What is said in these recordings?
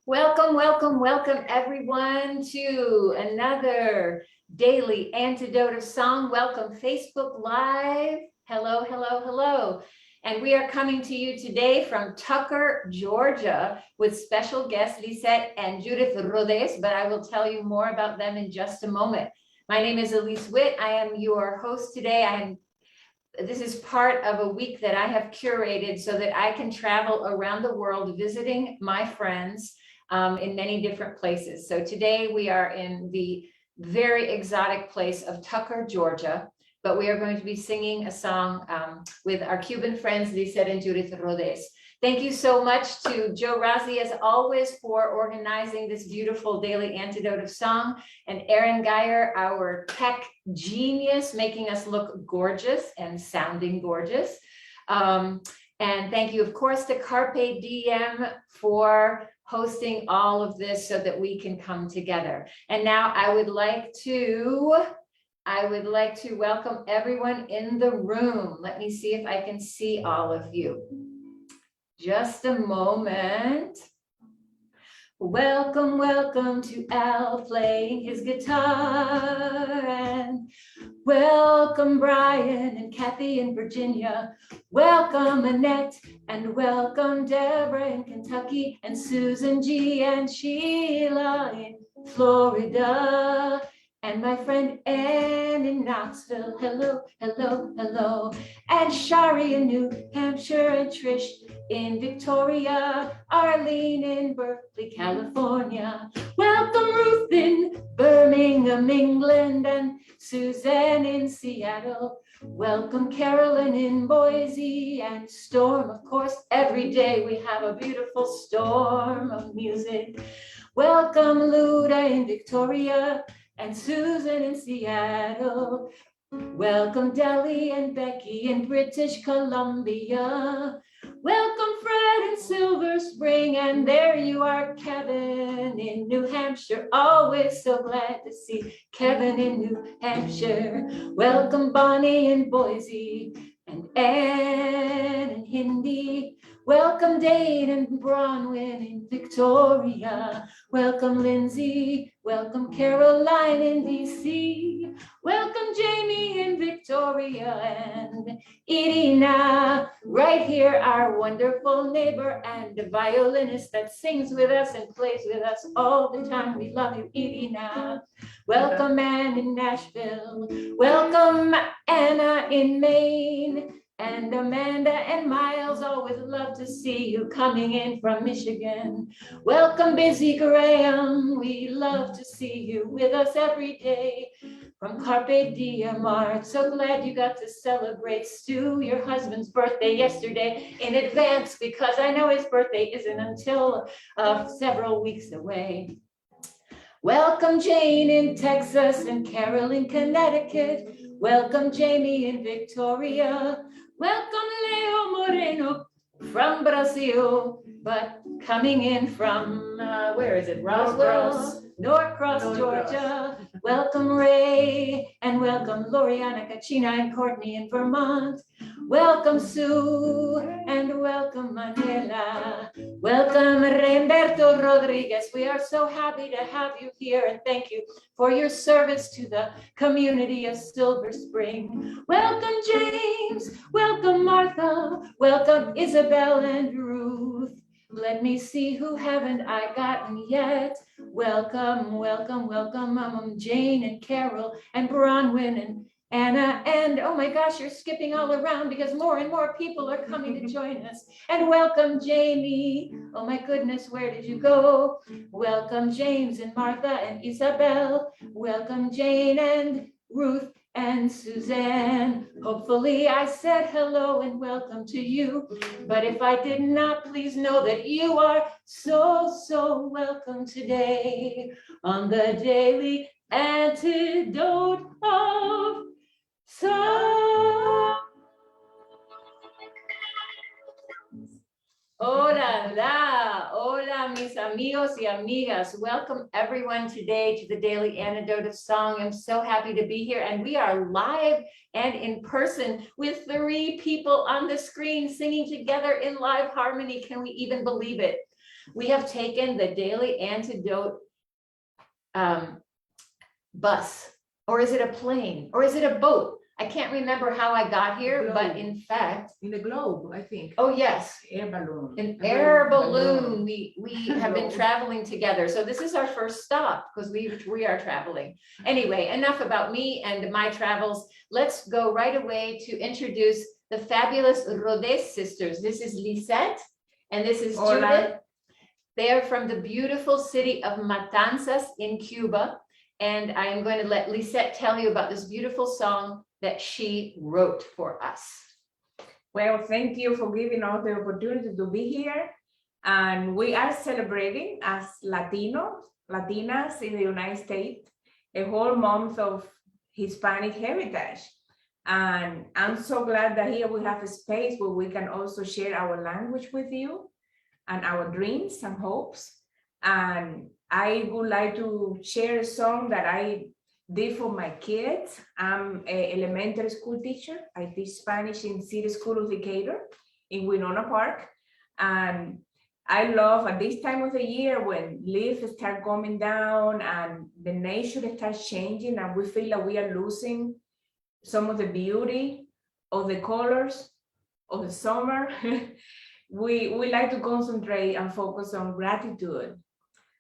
Welcome, welcome, welcome everyone to another Daily Antidote of Song. Welcome Facebook Live. Hello, hello, hello. And we are coming to you today from Tucker, Georgia, with special guests Lisset and Judith Rodés, but I will tell you more about them in just a moment. My name is Elise Witt. I am your host today. This is part of a week that I have curated so that I can travel around the world visiting my friends in many different places. So today we are in the very exotic place of Tucker, Georgia, but we are going to be singing a song with our Cuban friends, Lisset and Judith Rodés. Thank you so much to Joe Rossi, as always, for organizing this beautiful Daily Antidote of Song, and Aaron Geyer, our tech genius, making us look gorgeous and sounding gorgeous. And thank you, of course, to Carpe Diem for hosting all of this so that we can come together. And now I would like to welcome everyone in the room. Let me see if I can see all of you. Just a moment. Welcome, welcome to Al playing his guitar, and welcome Brian and Kathy in Virginia. Welcome Annette, and welcome Deborah in Kentucky, and Susan G and Sheila in Florida, and my friend Ann in Knoxville. Hello, hello, hello. And Shari in New Hampshire, and Trish in Victoria, Arlene in Berkeley, California. Welcome Ruth in Birmingham, England, and Suzanne in Seattle. Welcome Carolyn in Boise, and Storm, of course. Every day we have a beautiful storm of music. Welcome Luda in Victoria, and Susan in Seattle. Welcome Delhi and Becky in British Columbia. Welcome Fred in Silver Spring, and there you are, Kevin in New Hampshire. Always so glad to see Kevin in New Hampshire. Welcome Bonnie in Boise, and Anne in Hindi. Welcome Dane and Bronwyn in Victoria. Welcome Lindsay. Welcome Caroline in DC. Welcome Jamie in Victoria, and Irina right here, our wonderful neighbor and a violinist that sings with us and plays with us all the time. We love you, Irina. Welcome Ann in Nashville. Welcome Anna in Maine. And Amanda and Miles, always love to see you coming in from Michigan. Welcome Busy Graham, we love to see you with us every day. From Carpe Diem Arts, so glad you got to celebrate Stu, your husband's birthday yesterday in advance, because I know his birthday isn't until several weeks away. Welcome Jane in Texas and Carol in Connecticut. Welcome Jamie in Victoria. Welcome Leo Moreno from Brazil, but coming in from, where is it, Roswell? Norcross, Georgia. Welcome Ray, and welcome Loriana Kachina and Courtney in Vermont. Welcome Sue, and welcome Manila. Welcome Remberto Rodriguez. We are so happy to have you here, and thank you for your service to the community of Silver Spring. Welcome James, welcome Martha, welcome Isabel and Ruth. Let me see, who haven't I gotten yet? Welcome, welcome, welcome, Jane and Carol and Bronwyn and Anna, and oh my gosh, you're skipping all around because more and more people are coming to join us. And welcome Jamie. Oh my goodness, where did you go? Welcome James and Martha and Isabel. Welcome Jane and Ruth and Suzanne. Hopefully I said hello and welcome to you. But if I did not, please know that you are so welcome today on the Daily Antidote of Song. Hola, la, hola, mis amigos y amigas. Welcome everyone today to the Daily Antidote of Song. I'm so happy to be here, and we are live and in person with 3 people on the screen singing together in live harmony. Can we even believe it? We have taken the Daily Antidote bus, or is it a plane, or is it a boat? I can't remember how I got here, but in fact, in the globe, I think. oh yes, Air balloon. an air balloon. We have been traveling together. So this is our first stop because we are traveling. Anyway, enough about me and my travels. Let's go right away to introduce the fabulous Rodés sisters. This is Lisset and this is Judith. They are from the beautiful city of Matanzas in Cuba. And I am going to let Lisset tell you about this beautiful song that she wrote for us. Well, thank you for giving us the opportunity to be here. And we are celebrating as Latinas in the United States, a whole month of Hispanic heritage. And I'm so glad that here we have a space where we can also share our language with you and our dreams and hopes. And I would like to share a song that I did for my kids. I'm an elementary school teacher. I teach Spanish in City School of Decatur in Winona Park. And I love at this time of the year when leaves start coming down and the nature starts changing and we feel that we are losing some of the beauty of the colors of the summer. we like to concentrate and focus on gratitude.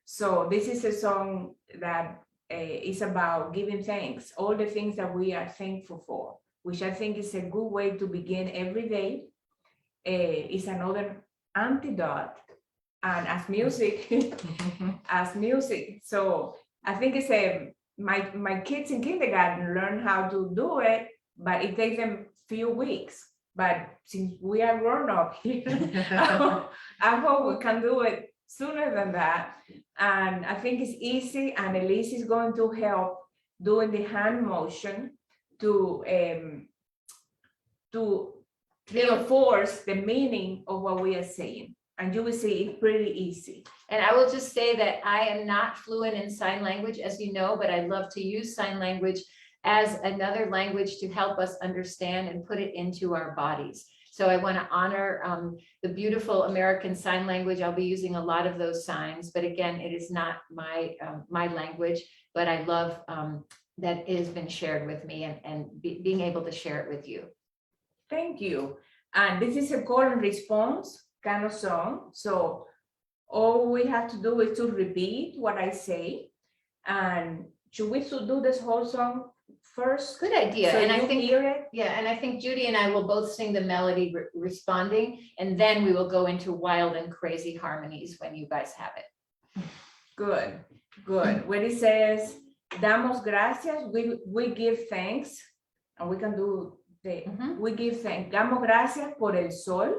So this is a song that is about giving thanks, all the things that we are thankful for, which I think is a good way to begin every day. It's another antidote, and as music, So I think it's my kids in kindergarten learn how to do it, but it takes them few weeks. But since we are grown up here, I hope we can do it sooner than that. And I think it's easy, and Elise is going to help doing the hand motion to reinforce the meaning of what we are saying. And you will see it's pretty easy. And I will just say that I am not fluent in sign language, as you know, but I love to use sign language as another language to help us understand and put it into our bodies. So I want to honor the beautiful American Sign Language. I'll be using a lot of those signs, but again, it is not my language, but I love that it has been shared with me and being able to share it with you. Thank you. And this is a call and response kind of song. So all we have to do is to repeat what I say. And should we do this whole song first? Good idea. So and you I think hear it? Yeah, and I think Judy and I will both sing the melody responding, and then we will go into wild and crazy harmonies when you guys have it. Good. When it says Damos Gracias, we give thanks, and we can do we give thanks. Damos gracias por el sol,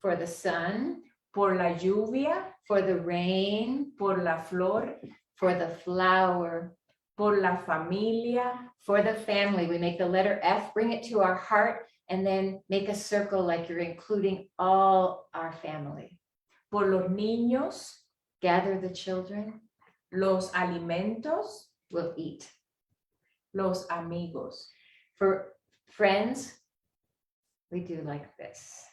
for the sun, por la lluvia, for the rain, por la flor, for the flower, por la familia, for the family. We make the letter F, bring it to our heart, and then make a circle like you're including all our family. Por los niños, gather the children. Los alimentos, we'll eat. Los amigos. For friends, we do like this.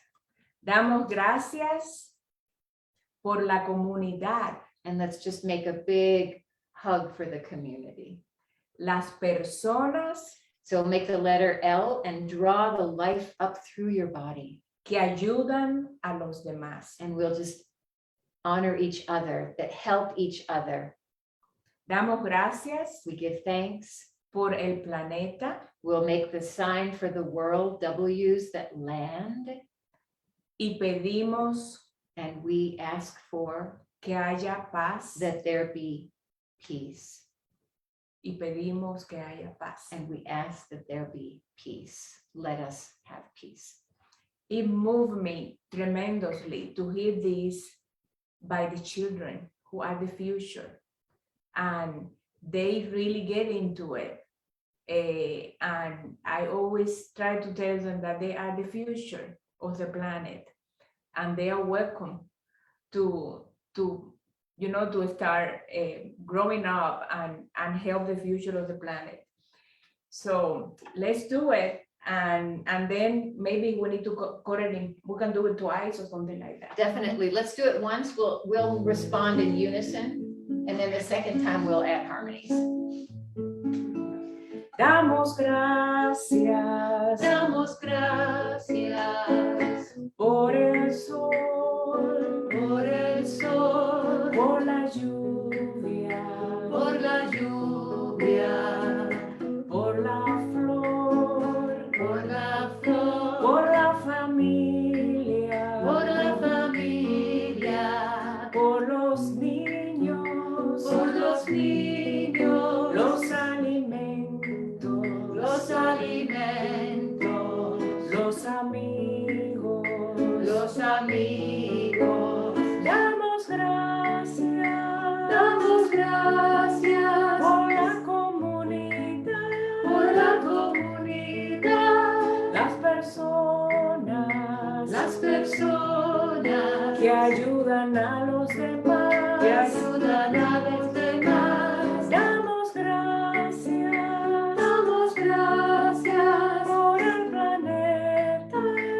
Damos gracias por la comunidad. And let's just make a big hug for the community. Las personas. So make the letter L and draw the life up through your body. Que ayudan a los demás. And we'll just honor each other, that help each other. Damos gracias. We give thanks. Por el planeta. We'll make the sign for the world, W's, that land. Y pedimos. And we ask for. Que haya paz. That there be peace. Y pedimos que haya paz. And we ask that there be peace. Let us have peace. It moved me tremendously to hear this by the children who are the future. And they really get into it. And I always try to tell them that they are the future of the planet. and they are welcome to start growing up and help the future of the planet. So let's do it. And then maybe we need to cut it in. We can do it twice or something like that. Definitely. Let's do it once. We'll respond in unison. And then the second time we'll add harmonies. Damos gracias. Damos gracias Por el sol. por el sol, Por la lluvia. por la lluvia, Por la flor. por la flor, Por la familia. por la familia, Por los niños. por los niños, Los alimentos. los alimentos, Los amigos. los amigos. Damos gracias. Damos gracias Por la comunidad. por la comunidad, Las personas que ayudan a los demás. ayudan a los demás. Damos gracias. Damos gracias Por el planeta.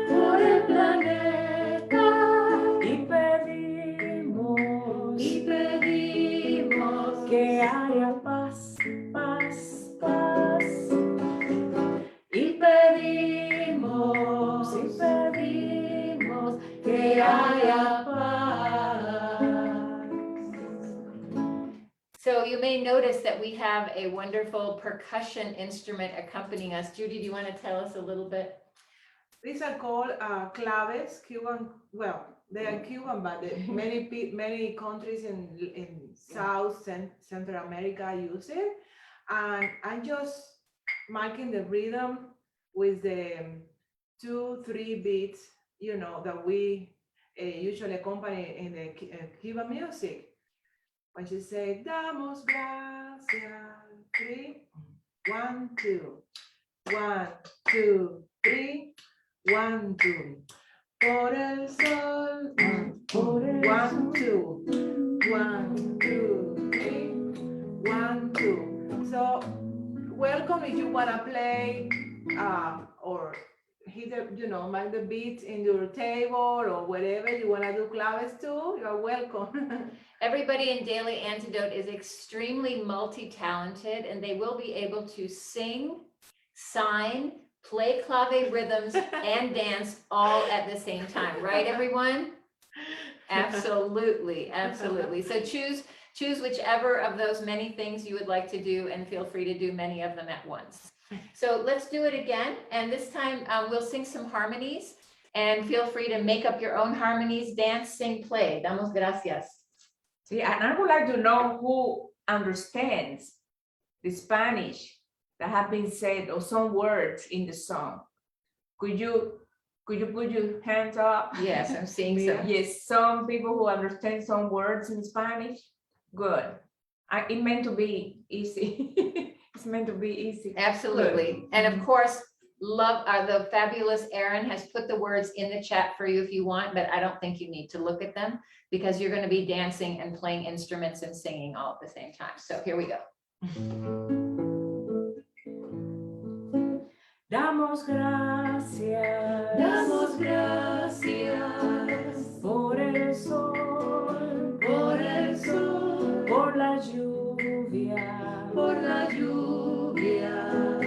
por el planeta Y pedimos y pedimos que haya paz, paz, paz. y pedimos que haya paz. So you may notice that we have a wonderful percussion instrument accompanying us. Judy, do you want to tell us a little bit? These are called claves, Cuban. Well, they are Cuban, but many countries in South Central America use it. And I'm just marking the rhythm with the 2-3 beats, that we usually accompany in the Cuban music. When you say Damos gracias, 3, 1, 2, 1, 2, 3. 1, 2. Por el sol. 1, 2. 1, 2, 3. 1, 2. So, welcome if you wanna play or hit mark the beat in your table or wherever you wanna do claves too. You're welcome. Everybody in Daily Antidote is extremely multi-talented, and they will be able to sing, sign, play clave rhythms, and dance all at the same time. Right, everyone? Absolutely, absolutely. So choose whichever of those many things you would like to do, and feel free to do many of them at once. So let's do it again. And this time we'll sing some harmonies, and feel free to make up your own harmonies, dance, sing, play. Damos gracias. See, and I would like to know who understands the Spanish that have been said, or some words in the song. Could you put your hands up? Yes, I'm seeing some. Yes, some people who understand some words in Spanish. Good. It meant to be easy. It's meant to be easy. Absolutely. Good. And of course, the fabulous Erin has put the words in the chat for you if you want, but I don't think you need to look at them, because you're going to be dancing and playing instruments and singing all at the same time. So here we go. Damos gracias. Damos gracias Por el sol. por el sol, Por la lluvia. por la lluvia,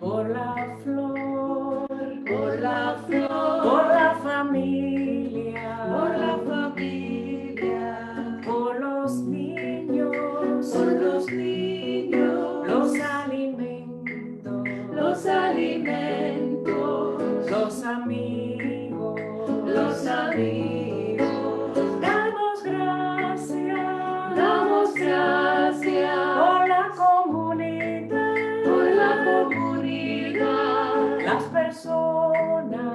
Por la flor. por la flor, Por la familia. por la familia, Por los niños. por los niños, Los alimentos. los alimentos, Los amigos. los amigos. Damos gracias. Damos gracias Por la comunidad. por la comunidad, Las personas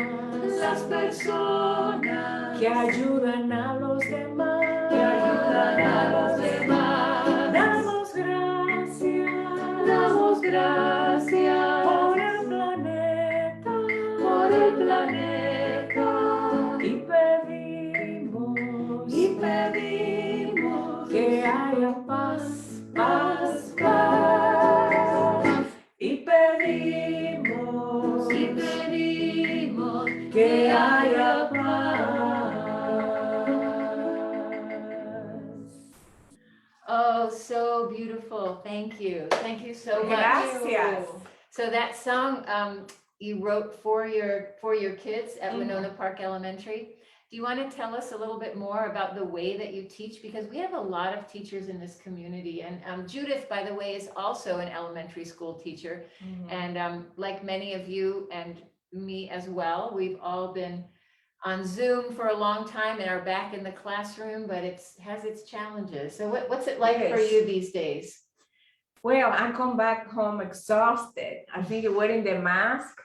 que ayudan a los demás. que ayudan a los demás. Damos gracias. Damos gracias Por el planeta. por el planeta Y pedimos so beautiful. Thank you. Thank you so much. Gracias. So that song you wrote for your kids at Mhm. Winona Park Elementary. Do you want to tell us a little bit more about the way that you teach? Because we have a lot of teachers in this community. And Judith, by the way, is also an elementary school teacher. Mhm. And like many of you and me as well, we've all been on Zoom for a long time and are back in the classroom, but it has its challenges. So what's it like for Yes. you these days? Well, I come back home exhausted. I think wearing the mask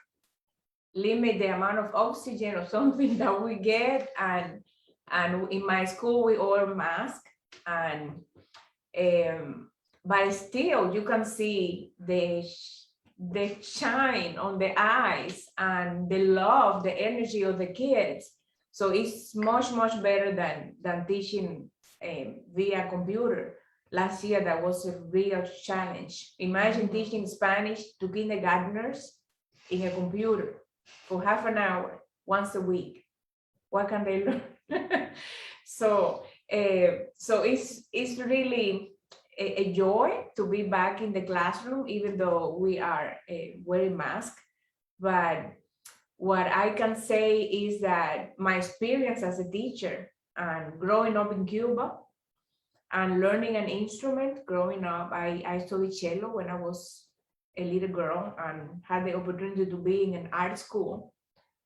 limit the amount of oxygen or something that we get. And in my school, we all mask. And but still, you can see the shine on the eyes and the love, the energy of the kids. So it's much better than teaching via computer. Last year, that was a real challenge. Imagine teaching Spanish to kindergartners in a computer for half an hour, once a week. What can they learn? So it's really a joy to be back in the classroom, even though we are wearing masks. But what I can say is that my experience as a teacher and growing up in Cuba and learning an instrument growing up, I studied cello when I was a little girl and had the opportunity to be in an art school.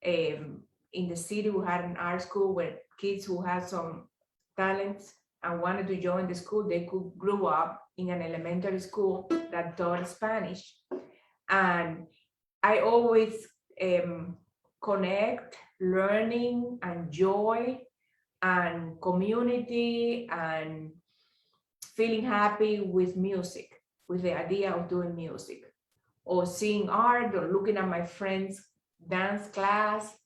In the city, we had an art school where kids who had some talents and wanted to join the school, they could grow up in an elementary school that taught Spanish. And I always connect learning and joy and community and feeling happy with music, with the idea of doing music or seeing art or looking at my friends' dance class.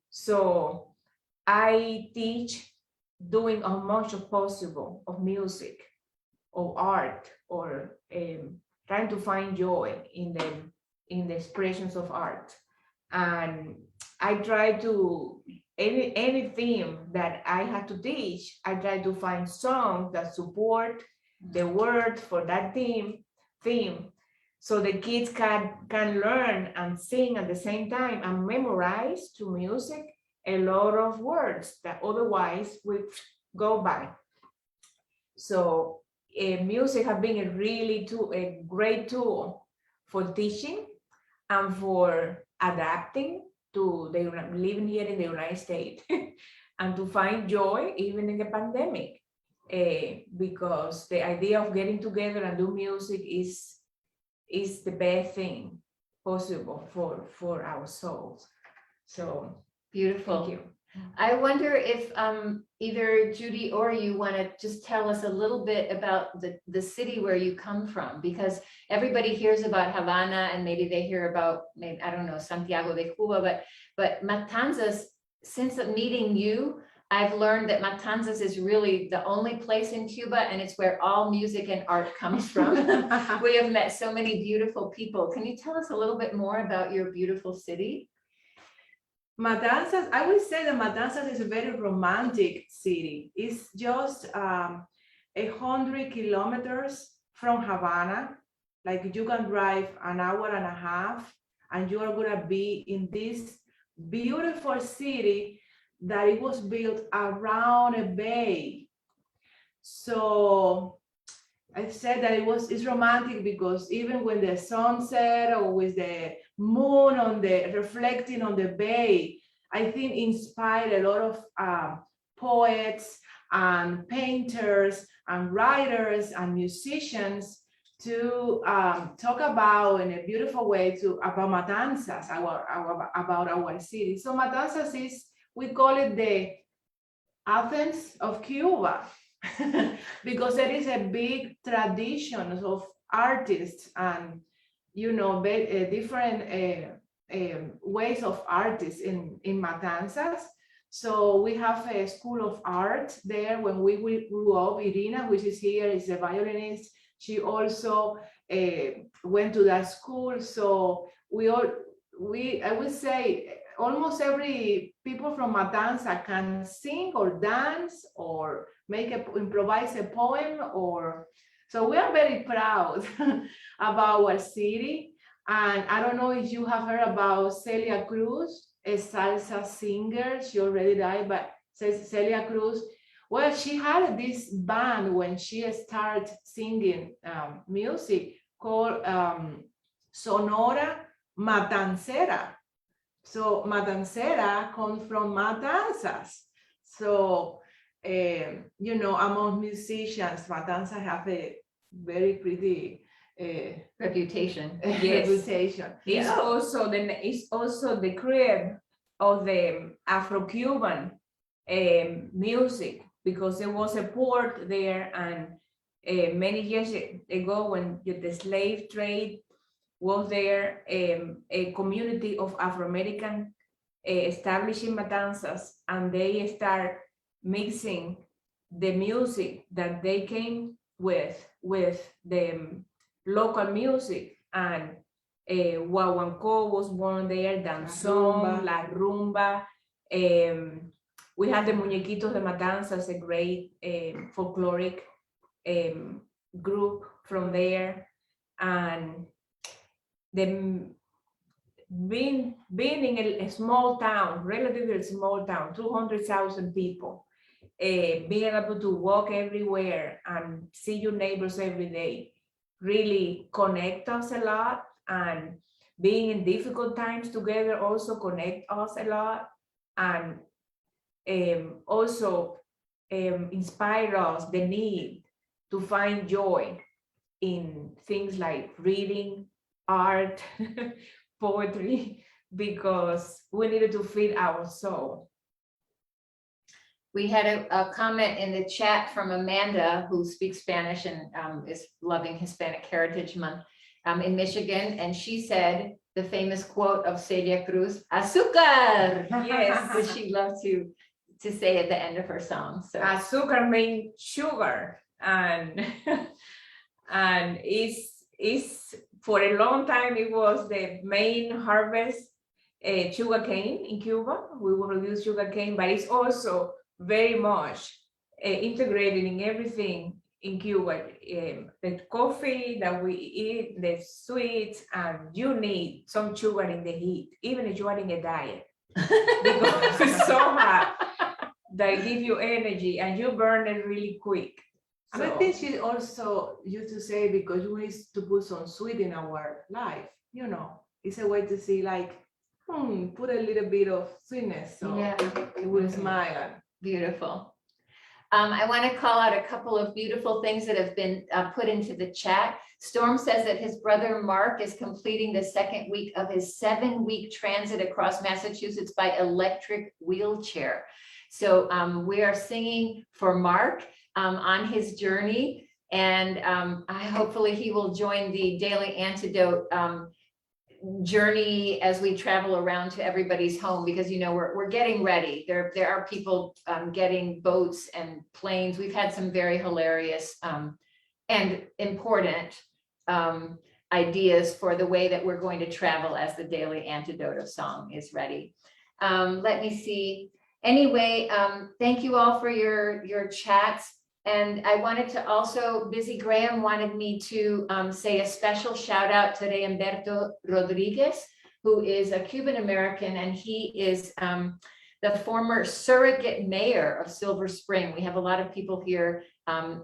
So I teach doing as much as possible of music or art or trying to find joy in the expressions of art. And I try to, any theme that I have to teach, I try to find songs that support the word for that theme, so the kids can learn and sing at the same time and memorize to music a lot of words that otherwise would go by. So music has been a great tool for teaching and for adapting to living here in the United States and to find joy even in the pandemic, because the idea of getting together and do music is the best thing possible for our souls. So Beautiful. thank you. I wonder if either Judy or you want to just tell us a little bit about the city where you come from, because everybody hears about Havana and maybe they hear about, maybe, I don't know, Santiago de Cuba, but Matanzas, since meeting you, I've learned that Matanzas is really the only place in Cuba, and it's where all music and art comes from. We have met so many beautiful people. Can you tell us a little bit more about your beautiful city? Matanzas, I would say that Matanzas is a very romantic city. It's just 100 kilometers from Havana. Like you can drive an hour and a half and you are gonna be in this beautiful city that it was built around a bay. So I said that it's romantic because even when the sunset or with the moon reflecting on the bay, I think inspired a lot of poets and painters and writers and musicians to talk about in a beautiful way about Matanzas, about our city. So Matanzas is, we call it the Athens of Cuba. Because there is a big tradition of artists and different ways of artists in Matanzas. So we have a school of art there. When we grew up, Irina, which is here, is a violinist. She also went to that school. So I would say almost every people from Matanzas can sing or dance or improvise a poem or So we are very proud about our city. And I don't know if you have heard about Celia Cruz, a salsa singer. She already died, but Celia Cruz, well, she had this band when she started singing music called Sonora Matancera. So Matancera comes from matanzas. So, among musicians, matanzas have a very pretty Reputation. Yes. reputation. It's also the crib of the Afro-Cuban music, because there was a port there, and many years ago when the slave trade was there, a community of Afro-American establishing matanzas, and they start mixing the music that they came with the local music, and Guaguancó was born there, danzón, la rumba. We had the Muñequitos de Matanzas, a great folkloric group from there, and being in a small town, relatively small town, 200,000 people, being able to walk everywhere and see your neighbors every day really connect us a lot, and being in difficult times together also connect us a lot, and also inspire us the need to find joy in things like reading, art, poetry, because we needed to feed our soul. We had a comment in the chat from Amanda, who speaks Spanish and is loving Hispanic Heritage Month in Michigan. And she said the famous quote of Celia Cruz, "Azúcar." Yes. Which she loved to say at the end of her song. So Azúcar means sugar, and it's for a long time it was the main harvest, sugar cane in Cuba. We will produce sugar cane, but it's also very much integrated in everything in Cuba. The coffee that we eat, the sweets, and you need some sugar in the heat, even if you are in a diet, because it's so hot that it gives you energy and you burn it really quick. And I think she also used to say, because we need to put some sweet in our life, it's a way to see like, put a little bit of sweetness, so yeah, it will smile. beautiful. I want to call out a couple of beautiful things that have been put into the chat. Storm says that his brother Mark is completing the second week of his 7-week transit across Massachusetts by electric wheelchair. So we are singing for Mark on his journey, and hopefully he will join the Daily Antidote journey as we travel around to everybody's home, because we're getting ready. There are people getting boats and planes. We've had some very hilarious and important ideas for the way that we're going to travel as the Daily Antidote of Song is ready. Let me see. Anyway, thank you all for your chats. And I wanted to also, Busy Graham wanted me to say a special shout out to Humberto Rodriguez, who is a Cuban American, and he is the former surrogate mayor of Silver Spring. We have a lot of people here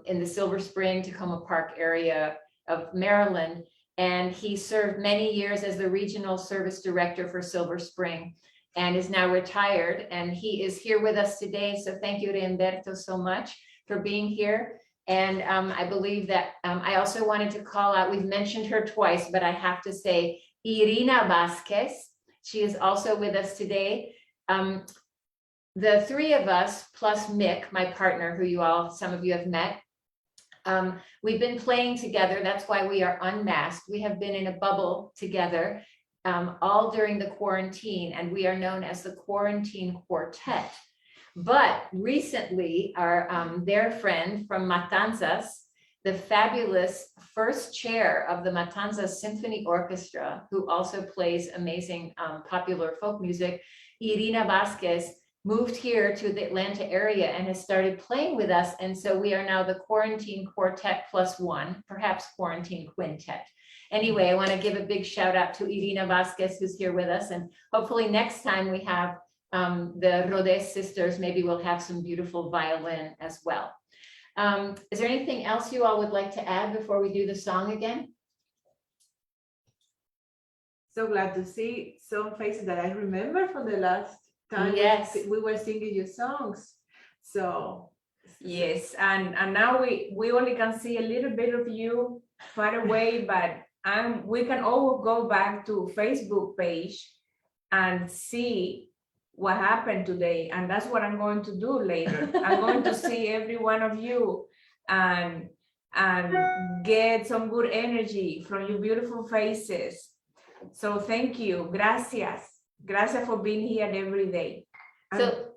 in the Silver Spring, Tacoma Park area of Maryland, and he served many years as the regional service director for Silver Spring and is now retired. And he is here with us today. So thank you, Humberto, so much for being here. And I believe that I also wanted to call out, we've mentioned her twice, but I have to say Irina Vasquez. She is also with us today. The three of us, plus Mick, my partner, who some of you have met, we've been playing together. That's why we are unmasked. We have been in a bubble together all during the quarantine, and we are known as the Quarantine Quartet. But recently, their friend from Matanzas, the fabulous first chair of the Matanzas Symphony Orchestra, who also plays amazing popular folk music, Irina Vasquez, moved here to the Atlanta area and has started playing with us. And so we are now the Quarantine Quartet +1, perhaps Quarantine Quintet. Anyway, I want to give a big shout out to Irina Vasquez, who's here with us. And hopefully next time we have the Rodés sisters, maybe we'll have some beautiful violin as well. Is there anything else you all would like to add before we do the song again? So glad to see some faces that I remember from the last time Yes. we were singing your songs. So Yes, and now we only can see a little bit of you far away, but we can all go back to Facebook page and see what happened today, and that's what I'm going to do later. I'm going to see every one of you and get some good energy from your beautiful faces. So thank you, gracias for being here every day. So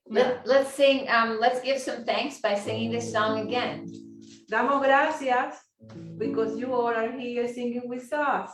let's sing, let's give some thanks by singing this song again. Damos gracias because you all are here singing with us.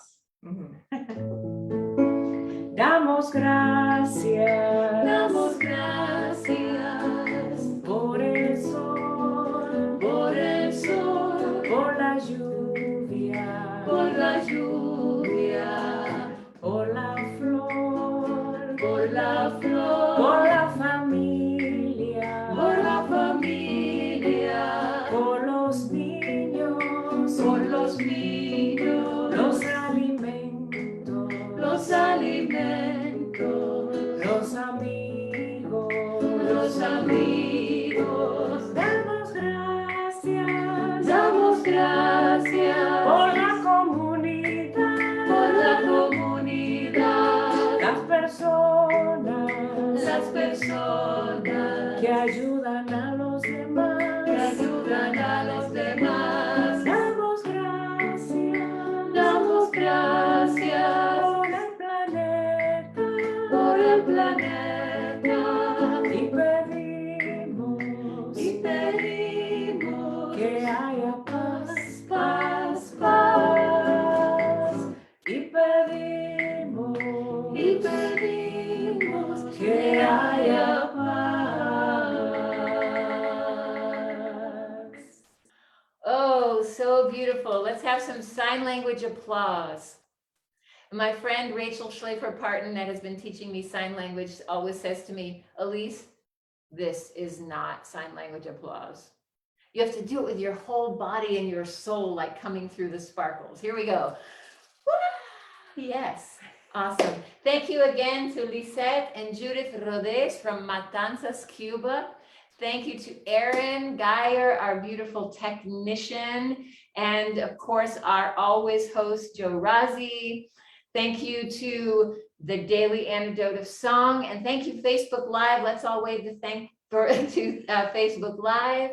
Damos gracias. Damos gracias Por el sol, por el sol, por la lluvia, por la lluvia, por la flor, por la flor, por la familia, por la familia, por los niños, por los niños, los alimentos, los alimentos, los amigos, los amigos. Damos gracias, Damos gracias por la comunidad, por la comunidad, las personas que ayudan a los demás, que ayudan a los demás. Damos gracias, Damos gracias por el planeta, por el planeta y pedimos que haya paz, paz, paz. y pedimos Que haya paz. Oh, so beautiful. Let's have some sign language applause. My friend Rachel Schlafer-Parton, that has been teaching me sign language, always says to me, Elise, this is not sign language applause. You have to do it with your whole body and your soul, like coming through the sparkles. Here we go. Yes, awesome. Thank you again to Lisset and Judith Rodés from Matanzas, Cuba. Thank you to Aaron Geyer, our beautiful technician, and of course, our always host, Joe Razi. Thank you to the Daily Antidote of Song, and thank you, Facebook Live. Let's all wave the thank to Facebook Live.